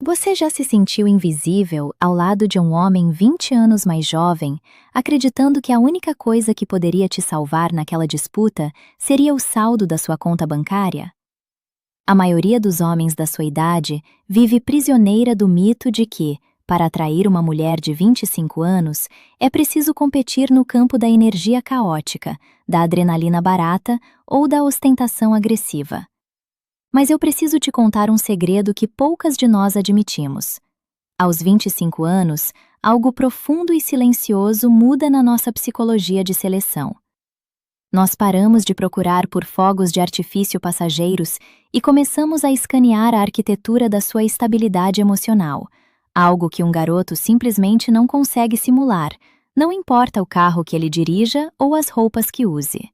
Você já se sentiu invisível ao lado de um homem 20 anos mais jovem, acreditando que a única coisa que poderia te salvar naquela disputa seria o saldo da sua conta bancária? A maioria dos homens da sua idade vive prisioneira do mito de que, para atrair uma mulher de 25 anos, é preciso competir no campo da energia caótica, da adrenalina barata ou da ostentação agressiva. Mas eu preciso te contar um segredo que poucas de nós admitimos. Aos 25 anos, algo profundo e silencioso muda na nossa psicologia de seleção. Nós paramos de procurar por fogos de artifício passageiros e começamos a escanear a arquitetura da sua estabilidade emocional, algo que um garoto simplesmente não consegue simular, não importa o carro que ele dirija ou as roupas que use.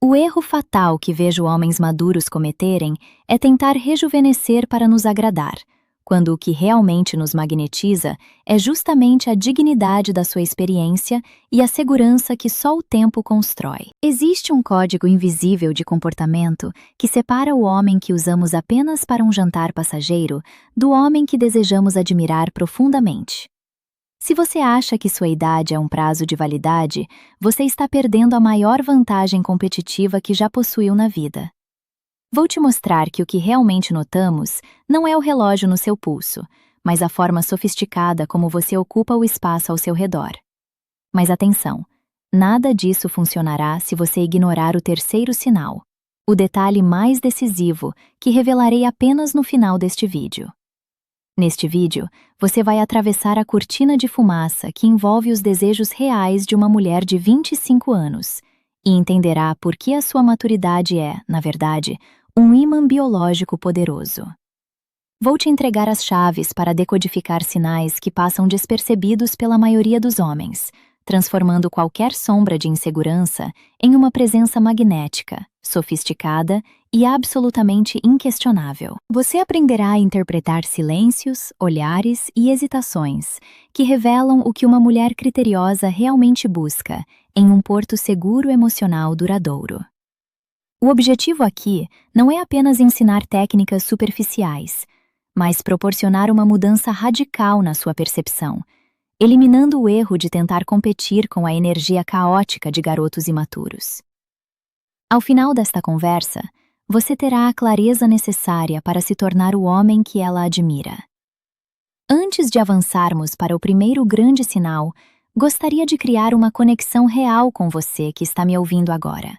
O erro fatal que vejo homens maduros cometerem é tentar rejuvenescer para nos agradar, quando o que realmente nos magnetiza é justamente a dignidade da sua experiência e a segurança que só o tempo constrói. Existe um código invisível de comportamento que separa o homem que usamos apenas para um jantar passageiro do homem que desejamos admirar profundamente. Se você acha que sua idade é um prazo de validade, você está perdendo a maior vantagem competitiva que já possuiu na vida. Vou te mostrar que o que realmente notamos não é o relógio no seu pulso, mas a forma sofisticada como você ocupa o espaço ao seu redor. Mas atenção, nada disso funcionará se você ignorar o terceiro sinal, o detalhe mais decisivo que revelarei apenas no final deste vídeo. Neste vídeo, você vai atravessar a cortina de fumaça que envolve os desejos reais de uma mulher de 25 anos e entenderá por que a sua maturidade é, na verdade, um ímã biológico poderoso. Vou te entregar as chaves para decodificar sinais que passam despercebidos pela maioria dos homens, transformando qualquer sombra de insegurança em uma presença magnética, sofisticada e absolutamente inquestionável. Você aprenderá a interpretar silêncios, olhares e hesitações que revelam o que uma mulher criteriosa realmente busca em um porto seguro emocional duradouro. O objetivo aqui não é apenas ensinar técnicas superficiais, mas proporcionar uma mudança radical na sua percepção, eliminando o erro de tentar competir com a energia caótica de garotos imaturos. Ao final desta conversa, você terá a clareza necessária para se tornar o homem que ela admira. Antes de avançarmos para o primeiro grande sinal, gostaria de criar uma conexão real com você que está me ouvindo agora.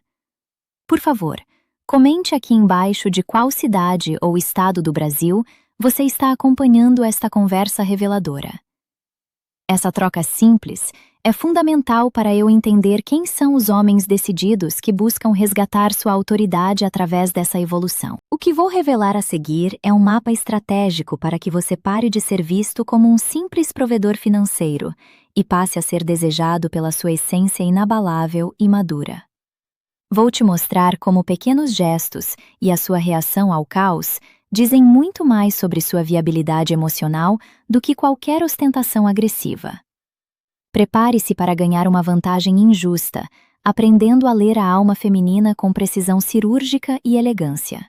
Por favor, comente aqui embaixo de qual cidade ou estado do Brasil você está acompanhando esta conversa reveladora. Essa troca simples é fundamental para eu entender quem são os homens decididos que buscam resgatar sua autoridade através dessa evolução. O que vou revelar a seguir é um mapa estratégico para que você pare de ser visto como um simples provedor financeiro e passe a ser desejado pela sua essência inabalável e madura. Vou te mostrar como pequenos gestos e a sua reação ao caos dizem muito mais sobre sua viabilidade emocional do que qualquer ostentação agressiva. Prepare-se para ganhar uma vantagem injusta, aprendendo a ler a alma feminina com precisão cirúrgica e elegância.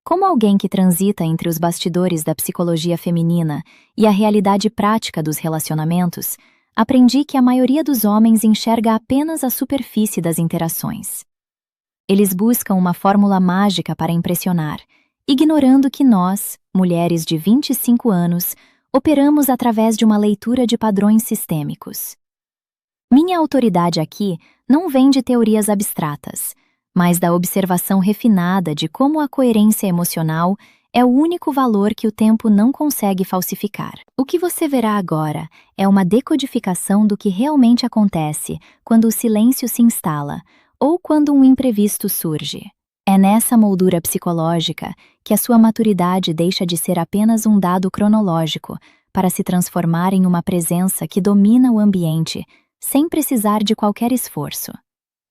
Como alguém que transita entre os bastidores da psicologia feminina e a realidade prática dos relacionamentos, aprendi que a maioria dos homens enxerga apenas a superfície das interações. Eles buscam uma fórmula mágica para impressionar, ignorando que nós, mulheres de 25 anos, operamos através de uma leitura de padrões sistêmicos. Minha autoridade aqui não vem de teorias abstratas, mas da observação refinada de como a coerência emocional é o único valor que o tempo não consegue falsificar. O que você verá agora é uma decodificação do que realmente acontece quando o silêncio se instala ou quando um imprevisto surge. É nessa moldura psicológica que a sua maturidade deixa de ser apenas um dado cronológico para se transformar em uma presença que domina o ambiente, sem precisar de qualquer esforço.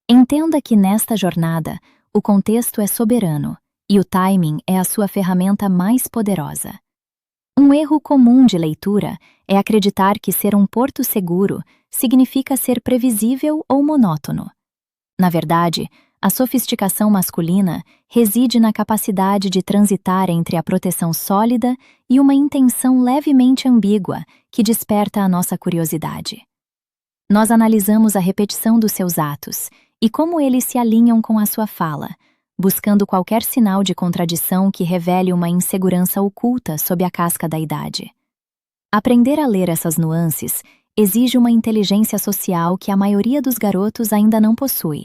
Entenda que nesta jornada, o contexto é soberano e o timing é a sua ferramenta mais poderosa. Um erro comum de leitura é acreditar que ser um porto seguro significa ser previsível ou monótono. Na verdade, A sofisticação masculina reside na capacidade de transitar entre a proteção sólida e uma intenção levemente ambígua que desperta a nossa curiosidade. Nós analisamos a repetição dos seus atos e como eles se alinham com a sua fala, buscando qualquer sinal de contradição que revele uma insegurança oculta sob a casca da idade. Aprender a ler essas nuances exige uma inteligência social que a maioria dos garotos ainda não possui,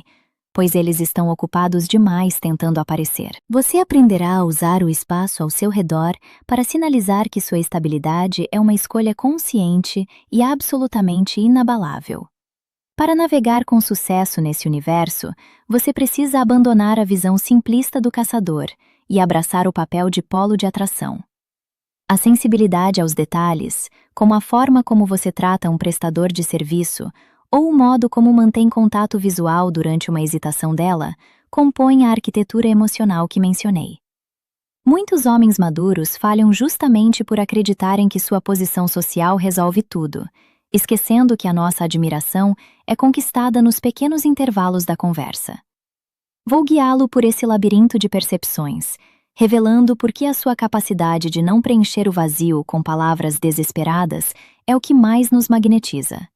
pois eles estão ocupados demais tentando aparecer. Você aprenderá a usar o espaço ao seu redor para sinalizar que sua estabilidade é uma escolha consciente e absolutamente inabalável. Para navegar com sucesso nesse universo, você precisa abandonar a visão simplista do caçador e abraçar o papel de polo de atração. A sensibilidade aos detalhes, como a forma como você trata um prestador de serviço ou o modo como mantém contato visual durante uma hesitação dela, compõem a arquitetura emocional que mencionei. Muitos homens maduros falham justamente por acreditarem que sua posição social resolve tudo, esquecendo que a nossa admiração é conquistada nos pequenos intervalos da conversa. Vou guiá-lo por esse labirinto de percepções, revelando por que a sua capacidade de não preencher o vazio com palavras desesperadas é o que mais nos magnetiza.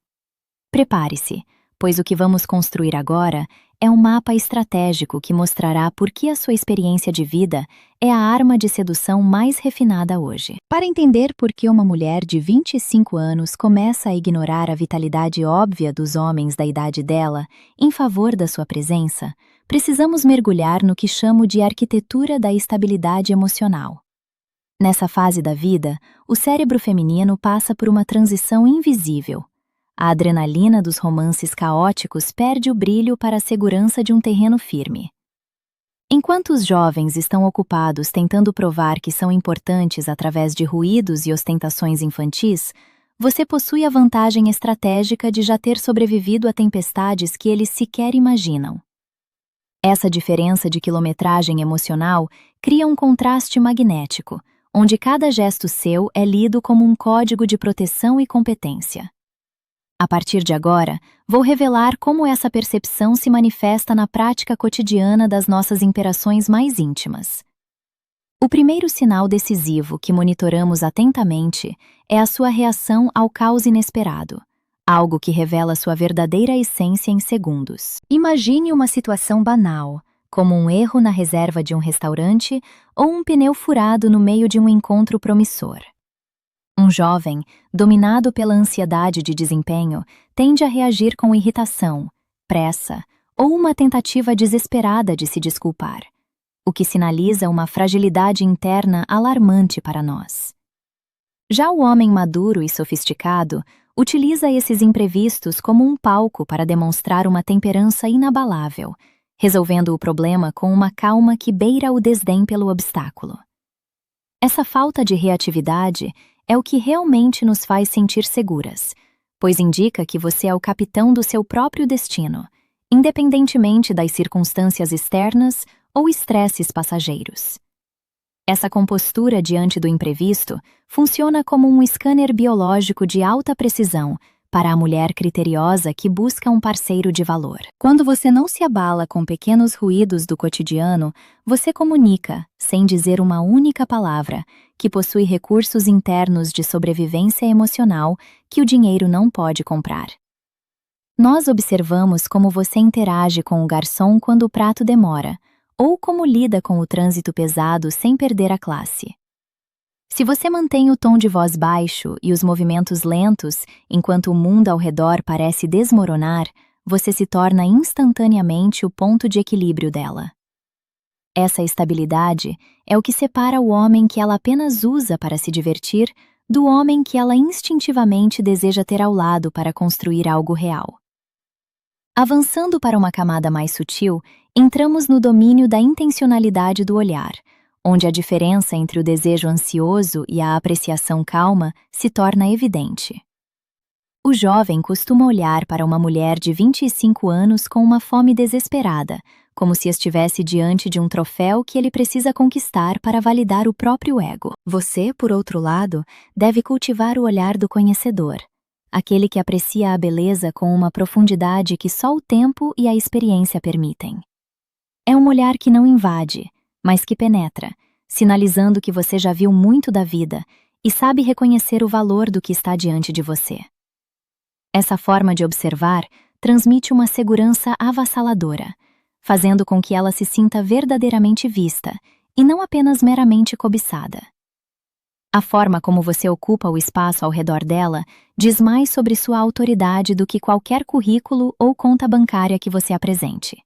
Prepare-se, pois o que vamos construir agora é um mapa estratégico que mostrará por que a sua experiência de vida é a arma de sedução mais refinada hoje. Para entender por que uma mulher de 25 anos começa a ignorar a vitalidade óbvia dos homens da idade dela em favor da sua presença, precisamos mergulhar no que chamo de arquitetura da estabilidade emocional. Nessa fase da vida, o cérebro feminino passa por uma transição invisível. A adrenalina dos romances caóticos perde o brilho para a segurança de um terreno firme. Enquanto os jovens estão ocupados tentando provar que são importantes através de ruídos e ostentações infantis, você possui a vantagem estratégica de já ter sobrevivido a tempestades que eles sequer imaginam. Essa diferença de quilometragem emocional cria um contraste magnético, onde cada gesto seu é lido como um código de proteção e competência. A partir de agora, vou revelar como essa percepção se manifesta na prática cotidiana das nossas interações mais íntimas. O primeiro sinal decisivo que monitoramos atentamente é a sua reação ao caos inesperado, algo que revela sua verdadeira essência em segundos. Imagine uma situação banal, como um erro na reserva de um restaurante ou um pneu furado no meio de um encontro promissor. Um jovem, dominado pela ansiedade de desempenho, tende a reagir com irritação, pressa ou uma tentativa desesperada de se desculpar, o que sinaliza uma fragilidade interna alarmante para nós. Já o homem maduro e sofisticado utiliza esses imprevistos como um palco para demonstrar uma temperança inabalável, resolvendo o problema com uma calma que beira o desdém pelo obstáculo. Essa falta de reatividade é o que realmente nos faz sentir seguras, pois indica que você é o capitão do seu próprio destino, independentemente das circunstâncias externas ou estresses passageiros. Essa compostura diante do imprevisto funciona como um scanner biológico de alta precisão para a mulher criteriosa que busca um parceiro de valor. Quando você não se abala com pequenos ruídos do cotidiano, você comunica, sem dizer uma única palavra, que possui recursos internos de sobrevivência emocional que o dinheiro não pode comprar. Nós observamos como você interage com o garçom quando o prato demora, ou como lida com o trânsito pesado sem perder a classe. Se você mantém o tom de voz baixo e os movimentos lentos enquanto o mundo ao redor parece desmoronar, você se torna instantaneamente o ponto de equilíbrio dela. Essa estabilidade é o que separa o homem que ela apenas usa para se divertir do homem que ela instintivamente deseja ter ao lado para construir algo real. Avançando para uma camada mais sutil, entramos no domínio da intencionalidade do olhar, onde a diferença entre o desejo ansioso e a apreciação calma se torna evidente. O jovem costuma olhar para uma mulher de 25 anos com uma fome desesperada, como se estivesse diante de um troféu que ele precisa conquistar para validar o próprio ego. Você, por outro lado, deve cultivar o olhar do conhecedor, aquele que aprecia a beleza com uma profundidade que só o tempo e a experiência permitem. É um olhar que não invade, mas que penetra, sinalizando que você já viu muito da vida e sabe reconhecer o valor do que está diante de você. Essa forma de observar transmite uma segurança avassaladora, fazendo com que ela se sinta verdadeiramente vista e não apenas meramente cobiçada. A forma como você ocupa o espaço ao redor dela diz mais sobre sua autoridade do que qualquer currículo ou conta bancária que você apresente.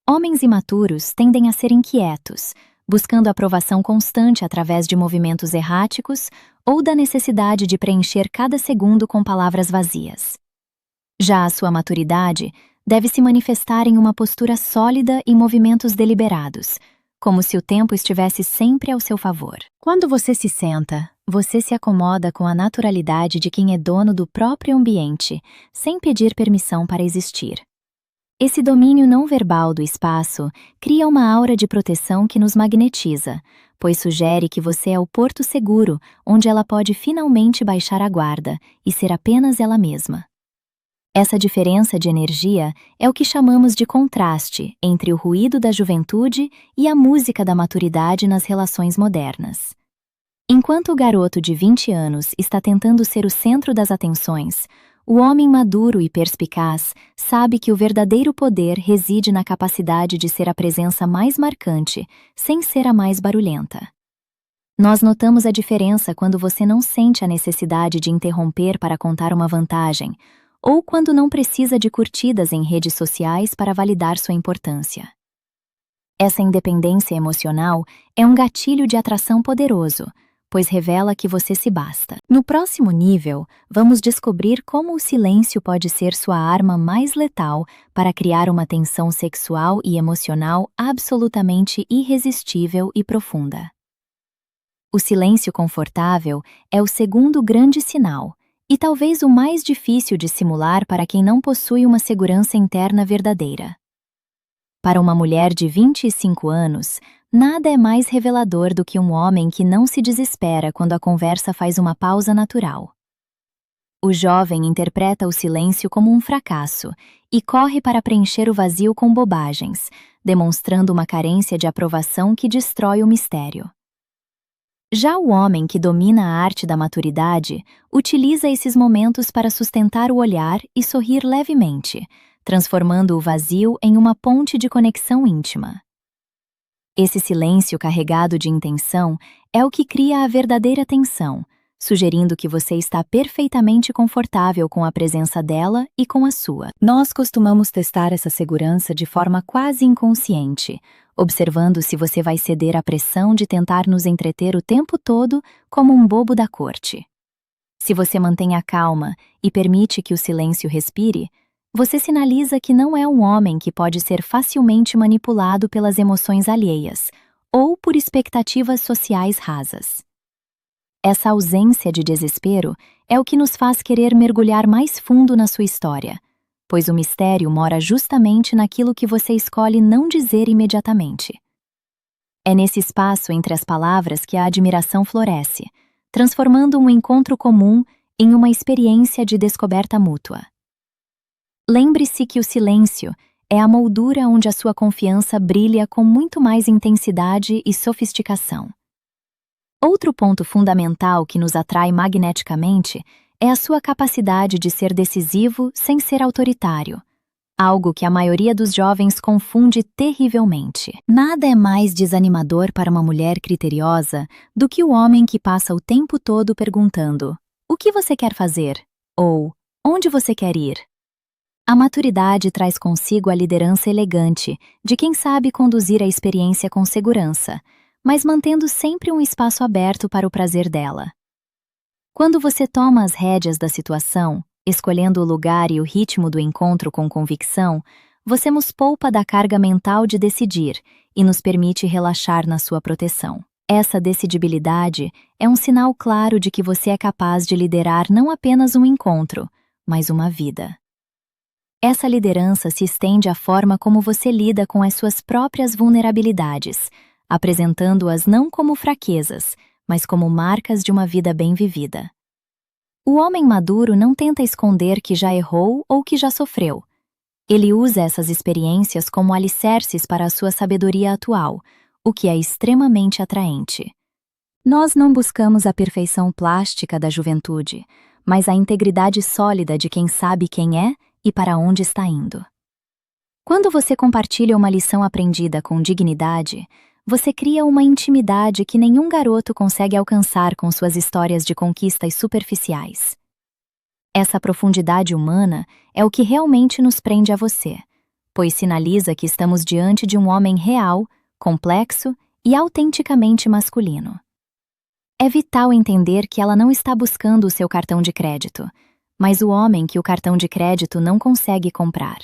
Homens imaturos tendem a ser inquietos, buscando aprovação constante através de movimentos erráticos ou da necessidade de preencher cada segundo com palavras vazias. Já a sua maturidade deve se manifestar em uma postura sólida e movimentos deliberados, como se o tempo estivesse sempre ao seu favor. Quando você se senta, você se acomoda com a naturalidade de quem é dono do próprio ambiente, sem pedir permissão para existir. Esse domínio não verbal do espaço cria uma aura de proteção que nos magnetiza, pois sugere que você é o porto seguro onde ela pode finalmente baixar a guarda e ser apenas ela mesma. Essa diferença de energia é o que chamamos de contraste entre o ruído da juventude e a música da maturidade nas relações modernas. Enquanto o garoto de 20 anos está tentando ser o centro das atenções, o homem maduro e perspicaz sabe que o verdadeiro poder reside na capacidade de ser a presença mais marcante, sem ser a mais barulhenta. Nós notamos a diferença quando você não sente a necessidade de interromper para contar uma vantagem, ou quando não precisa de curtidas em redes sociais para validar sua importância. Essa independência emocional é um gatilho de atração poderoso, pois revela que você se basta. No próximo nível, vamos descobrir como o silêncio pode ser sua arma mais letal para criar uma tensão sexual e emocional absolutamente irresistível e profunda. O silêncio confortável é o segundo grande sinal, e talvez o mais difícil de simular para quem não possui uma segurança interna verdadeira. Para uma mulher de 25 anos, nada é mais revelador do que um homem que não se desespera quando a conversa faz uma pausa natural. O jovem interpreta o silêncio como um fracasso e corre para preencher o vazio com bobagens, demonstrando uma carência de aprovação que destrói o mistério. Já o homem que domina a arte da maturidade utiliza esses momentos para sustentar o olhar e sorrir levemente, transformando o vazio em uma ponte de conexão íntima. Esse silêncio carregado de intenção é o que cria a verdadeira tensão, sugerindo que você está perfeitamente confortável com a presença dela e com a sua. Nós costumamos testar essa segurança de forma quase inconsciente, observando se você vai ceder à pressão de tentar nos entreter o tempo todo como um bobo da corte. Se você mantém a calma e permite que o silêncio respire, você sinaliza que não é um homem que pode ser facilmente manipulado pelas emoções alheias ou por expectativas sociais rasas. Essa ausência de desespero é o que nos faz querer mergulhar mais fundo na sua história, pois o mistério mora justamente naquilo que você escolhe não dizer imediatamente. É nesse espaço entre as palavras que a admiração floresce, transformando um encontro comum em uma experiência de descoberta mútua. Lembre-se que o silêncio é a moldura onde a sua confiança brilha com muito mais intensidade e sofisticação. Outro ponto fundamental que nos atrai magneticamente é a sua capacidade de ser decisivo sem ser autoritário, algo que a maioria dos jovens confunde terrivelmente. Nada é mais desanimador para uma mulher criteriosa do que o homem que passa o tempo todo perguntando: "O que você quer fazer?" ou "Onde você quer ir?" A maturidade traz consigo a liderança elegante de quem sabe conduzir a experiência com segurança, mas mantendo sempre um espaço aberto para o prazer dela. Quando você toma as rédeas da situação, escolhendo o lugar e o ritmo do encontro com convicção, você nos poupa da carga mental de decidir e nos permite relaxar na sua proteção. Essa decidibilidade é um sinal claro de que você é capaz de liderar não apenas um encontro, mas uma vida. Essa liderança se estende à forma como você lida com as suas próprias vulnerabilidades, apresentando-as não como fraquezas, mas como marcas de uma vida bem vivida. O homem maduro não tenta esconder que já errou ou que já sofreu. Ele usa essas experiências como alicerces para a sua sabedoria atual, o que é extremamente atraente. Nós não buscamos a perfeição plástica da juventude, mas a integridade sólida de quem sabe quem é e para onde está indo. Quando você compartilha uma lição aprendida com dignidade, você cria uma intimidade que nenhum garoto consegue alcançar com suas histórias de conquistas superficiais. Essa profundidade humana é o que realmente nos prende a você, pois sinaliza que estamos diante de um homem real, complexo e autenticamente masculino. É vital entender que ela não está buscando o seu cartão de crédito, mas o homem que o cartão de crédito não consegue comprar.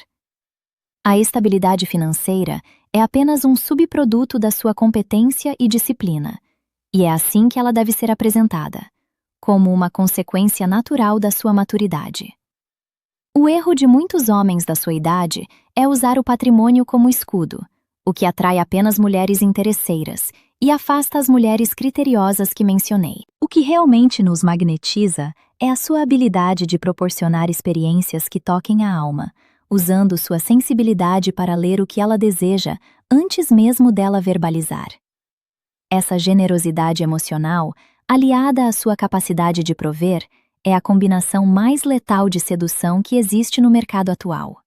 A estabilidade financeira é apenas um subproduto da sua competência e disciplina, e é assim que ela deve ser apresentada, como uma consequência natural da sua maturidade. O erro de muitos homens da sua idade é usar o patrimônio como escudo, o que atrai apenas mulheres interesseiras e afasta as mulheres criteriosas que mencionei. O que realmente nos magnetiza é a sua habilidade de proporcionar experiências que toquem a alma, usando sua sensibilidade para ler o que ela deseja antes mesmo dela verbalizar. Essa generosidade emocional, aliada à sua capacidade de prover, é a combinação mais letal de sedução que existe no mercado atual.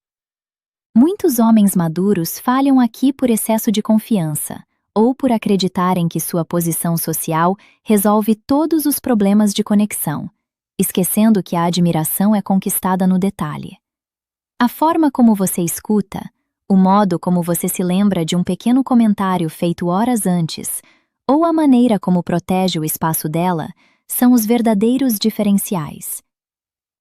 Muitos homens maduros falham aqui por excesso de confiança, ou por acreditarem que sua posição social resolve todos os problemas de conexão, esquecendo que a admiração é conquistada no detalhe. A forma como você escuta, o modo como você se lembra de um pequeno comentário feito horas antes, ou a maneira como protege o espaço dela, são os verdadeiros diferenciais.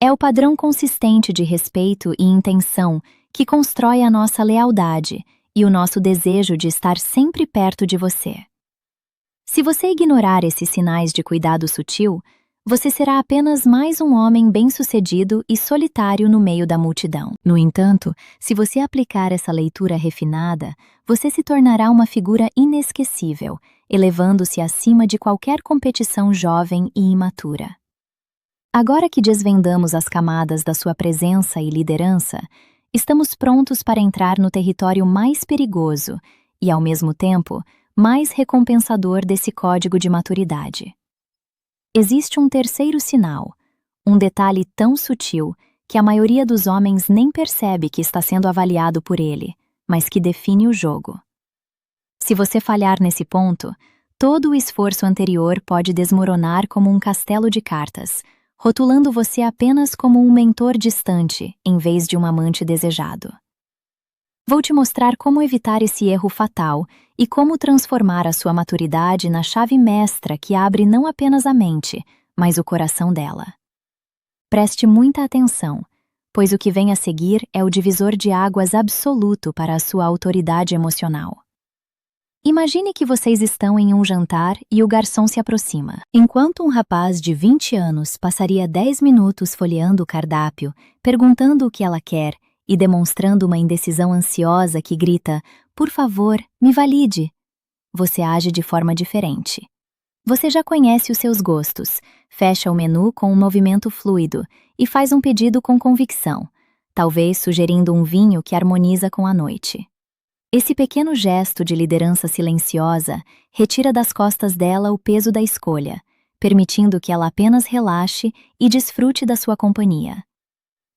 É o padrão consistente de respeito e intenção que constrói a nossa lealdade e o nosso desejo de estar sempre perto de você. Se você ignorar esses sinais de cuidado sutil, você será apenas mais um homem bem-sucedido e solitário no meio da multidão. No entanto, se você aplicar essa leitura refinada, você se tornará uma figura inesquecível, elevando-se acima de qualquer competição jovem e imatura. Agora que desvendamos as camadas da sua presença e liderança, estamos prontos para entrar no território mais perigoso e, ao mesmo tempo, mais recompensador desse código de maturidade. Existe um terceiro sinal, um detalhe tão sutil que a maioria dos homens nem percebe que está sendo avaliado por ele, mas que define o jogo. Se você falhar nesse ponto, todo o esforço anterior pode desmoronar como um castelo de cartas, rotulando você apenas como um mentor distante em vez de um amante desejado. Vou te mostrar como evitar esse erro fatal e como transformar a sua maturidade na chave mestra que abre não apenas a mente, mas o coração dela. Preste muita atenção, pois o que vem a seguir é o divisor de águas absoluto para a sua autoridade emocional. Imagine que vocês estão em um jantar e o garçom se aproxima. Enquanto um rapaz de 20 anos passaria 10 minutos folheando o cardápio, perguntando o que ela quer e demonstrando uma indecisão ansiosa que grita, "Por favor, me valide." Você age de forma diferente. Você já conhece os seus gostos, fecha o menu com um movimento fluido e faz um pedido com convicção, talvez sugerindo um vinho que harmoniza com a noite. Esse pequeno gesto de liderança silenciosa retira das costas dela o peso da escolha, permitindo que ela apenas relaxe e desfrute da sua companhia.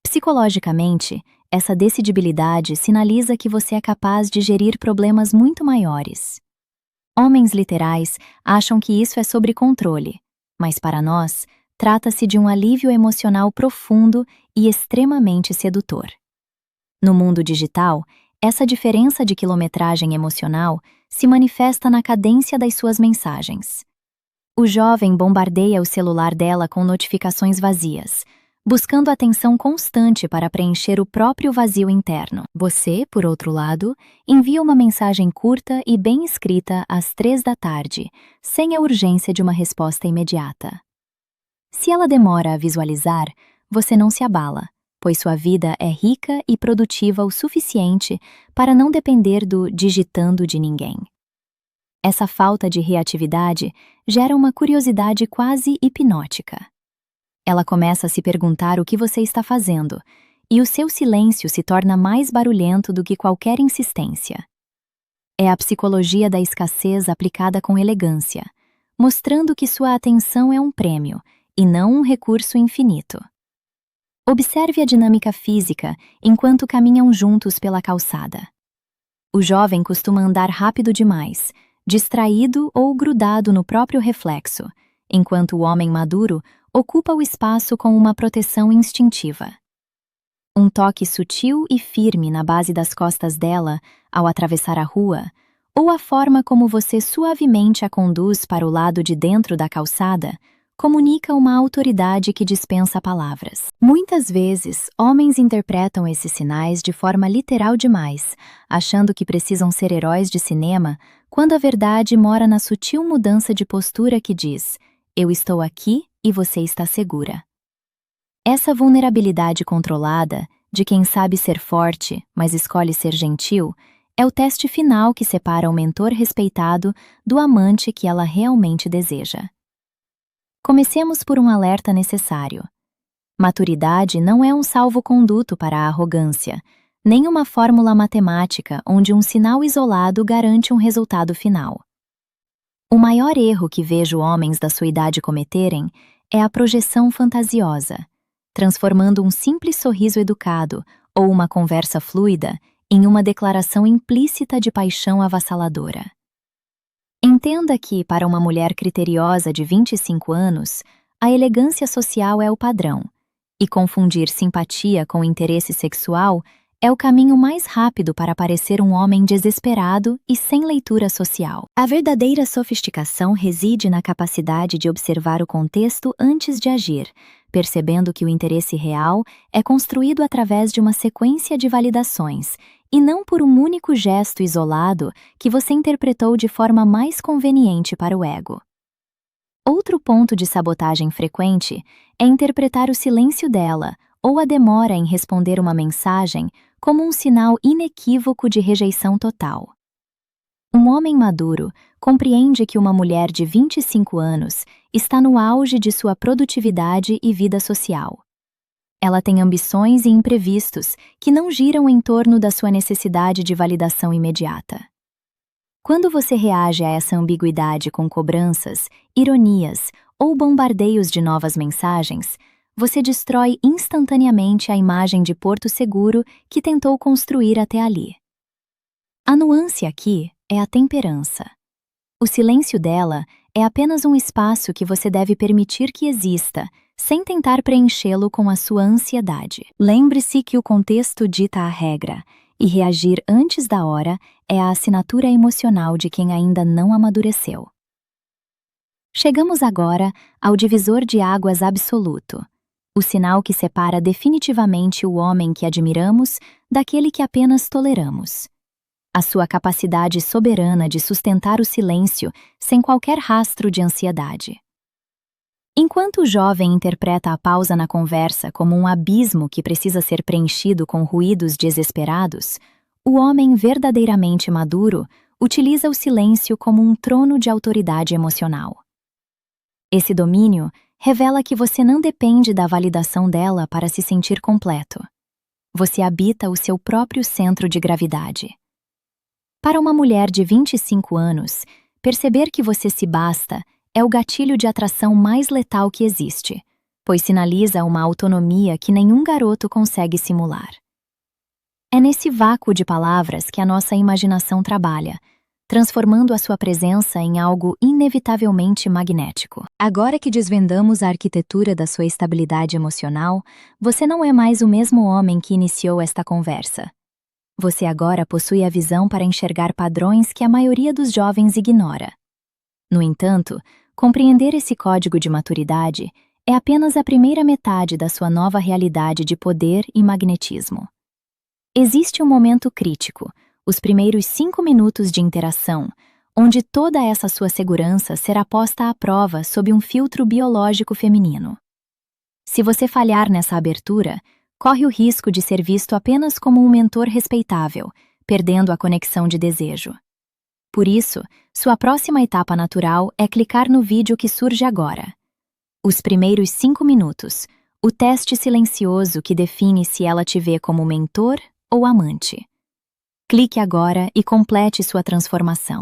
Psicologicamente, essa decidibilidade sinaliza que você é capaz de gerir problemas muito maiores. Homens literais acham que isso é sobre controle, mas para nós, trata-se de um alívio emocional profundo e extremamente sedutor. No mundo digital, essa diferença de quilometragem emocional se manifesta na cadência das suas mensagens. O jovem bombardeia o celular dela com notificações vazias, buscando atenção constante para preencher o próprio vazio interno. Você, por outro lado, envia uma mensagem curta e bem escrita às 3 da tarde, sem a urgência de uma resposta imediata. Se ela demora a visualizar, você não se abala, pois sua vida é rica e produtiva o suficiente para não depender do digitando de ninguém. Essa falta de reatividade gera uma curiosidade quase hipnótica. Ela começa a se perguntar o que você está fazendo, e o seu silêncio se torna mais barulhento do que qualquer insistência. É a psicologia da escassez aplicada com elegância, mostrando que sua atenção é um prêmio e não um recurso infinito. Observe a dinâmica física enquanto caminham juntos pela calçada. O jovem costuma andar rápido demais, distraído ou grudado no próprio reflexo, enquanto o homem maduro ocupa o espaço com uma proteção instintiva. Um toque sutil e firme na base das costas dela ao atravessar a rua, ou a forma como você suavemente a conduz para o lado de dentro da calçada, comunica uma autoridade que dispensa palavras. Muitas vezes, homens interpretam esses sinais de forma literal demais, achando que precisam ser heróis de cinema, quando a verdade mora na sutil mudança de postura que diz: "Eu estou aqui e você está segura." Essa vulnerabilidade controlada, de quem sabe ser forte, mas escolhe ser gentil, é o teste final que separa o mentor respeitado do amante que ela realmente deseja. Comecemos por um alerta necessário. Maturidade não é um salvo-conduto para a arrogância, nem uma fórmula matemática onde um sinal isolado garante um resultado final. O maior erro que vejo homens da sua idade cometerem é a projeção fantasiosa, transformando um simples sorriso educado ou uma conversa fluida em uma declaração implícita de paixão avassaladora. Entenda que, para uma mulher criteriosa de 25 anos, a elegância social é o padrão, e confundir simpatia com interesse sexual é o caminho mais rápido para parecer um homem desesperado e sem leitura social. A verdadeira sofisticação reside na capacidade de observar o contexto antes de agir, percebendo que o interesse real é construído através de uma sequência de validações, e não por um único gesto isolado que você interpretou de forma mais conveniente para o ego. Outro ponto de sabotagem frequente é interpretar o silêncio dela ou a demora em responder uma mensagem como um sinal inequívoco de rejeição total. Um homem maduro compreende que uma mulher de 25 anos está no auge de sua produtividade e vida social. Ela tem ambições e imprevistos que não giram em torno da sua necessidade de validação imediata. Quando você reage a essa ambiguidade com cobranças, ironias ou bombardeios de novas mensagens, você destrói instantaneamente a imagem de porto seguro que tentou construir até ali. A nuance aqui é a temperança. O silêncio dela é apenas um espaço que você deve permitir que exista, sem tentar preenchê-lo com a sua ansiedade. Lembre-se que o contexto dita a regra, e reagir antes da hora é a assinatura emocional de quem ainda não amadureceu. Chegamos agora ao divisor de águas absoluto, o sinal que separa definitivamente o homem que admiramos daquele que apenas toleramos. A sua capacidade soberana de sustentar o silêncio sem qualquer rastro de ansiedade. Enquanto o jovem interpreta a pausa na conversa como um abismo que precisa ser preenchido com ruídos desesperados, o homem verdadeiramente maduro utiliza o silêncio como um trono de autoridade emocional. Esse domínio revela que você não depende da validação dela para se sentir completo. Você habita o seu próprio centro de gravidade. Para uma mulher de 25 anos, perceber que você se basta é o gatilho de atração mais letal que existe, pois sinaliza uma autonomia que nenhum garoto consegue simular. É nesse vácuo de palavras que a nossa imaginação trabalha, transformando a sua presença em algo inevitavelmente magnético. Agora que desvendamos a arquitetura da sua estabilidade emocional, você não é mais o mesmo homem que iniciou esta conversa. Você agora possui a visão para enxergar padrões que a maioria dos jovens ignora. No entanto, compreender esse código de maturidade é apenas a primeira metade da sua nova realidade de poder e magnetismo. Existe um momento crítico, os primeiros 5 minutos de interação, onde toda essa sua segurança será posta à prova sob um filtro biológico feminino. Se você falhar nessa abertura, corre o risco de ser visto apenas como um mentor respeitável, perdendo a conexão de desejo. Por isso, sua próxima etapa natural é clicar no vídeo que surge agora. Os primeiros 5 minutos, O teste silencioso que define se ela te vê como mentor ou amante. Clique agora e complete sua transformação.